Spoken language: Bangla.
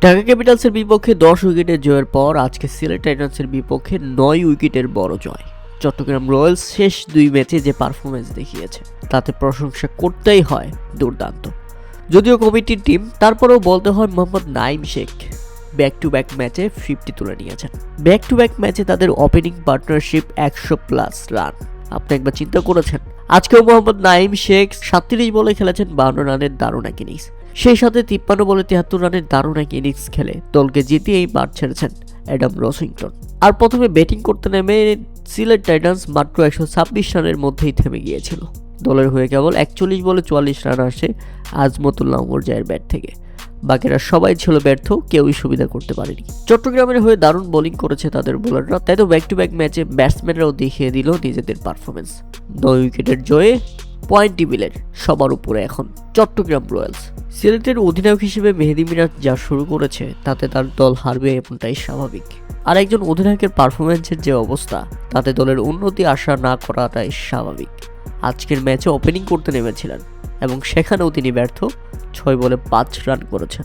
ঢাকা ক্যাপিটালসের বিপক্ষে 10 উইকেটের জয়ের পর আজকে সিলেট টাইটান্সের বিপক্ষে 9 উইকেটের বড় জয়। চট্টগ্রাম রয়্যালস শেষ 2 ম্যাচে যে পারফরমেন্স দেখিয়েছে তাতে প্রশংসা করতেই হয় দুর্দান্ত। যদিও কমিটির টিম, তারপরেও বলতে হয় Mohammad Naim Sheikh back to back ম্যাচে 50 তুলে নিয়েছেন। ব্যাক টু ব্যাক ম্যাচে তাদের ওপেনিং পার্টনারশিপ 100+ রান। আপনি একবার চিন্তা করেছেন, আজকেও মোহাম্মদ নাঈম শেখ 37 বলে খেলেছেন 52 রানের দারুণ এক ইনিংস। সেই সাথে 53 বলে 73 রানের দারুণ এক ইনিংস খেলে দলকে জিতিয়েই মাঠ ছেড়েছেন অ্যাডাম রসিংটন। আর প্রথমে ব্যাটিং করতে নেমে সিলেট টাইটান্স মাত্র 126 রানের মধ্যেই থেমে গিয়েছিল। দলের হয়ে কেবল 41 বলে 44 রান আসে আজমতুল্লাহ ওমরজাইয়ের ব্যাট থেকে। বাকিরা সবাই ছিল ব্যর্থ, কেউই সুবিধা করতে পারেনি। চট্টগ্রামের হয়ে দারুণ বোলিং করেছে তাদের বোলাররা, তাই তো ব্যাক টু ব্যাক ম্যাচে ব্যাটসম্যানরাও দেখিয়ে দিল নিজেদের পারফরমেন্স। 9 উইকেটের জয়ে পয়েন্ট টেবিলের সবার উপরে এখন চট্টগ্রাম রয়্যালস। সিলেটের অধিনায়ক হিসেবে মেহেদী মিরাজ যা শুরু করেছে তাতে তার দল হারবে এমনটাই স্বাভাবিক। আর একজন অধিনায়কের পারফরমেন্সের যে অবস্থা তাতে দলের উন্নতি আশা না করাটাই স্বাভাবিক। আজকের ম্যাচে ওপেনিং করতে নেমেছিলেন এবং সেখানেও তিনি ব্যর্থ, 6 বলে 5 রান করেছেন।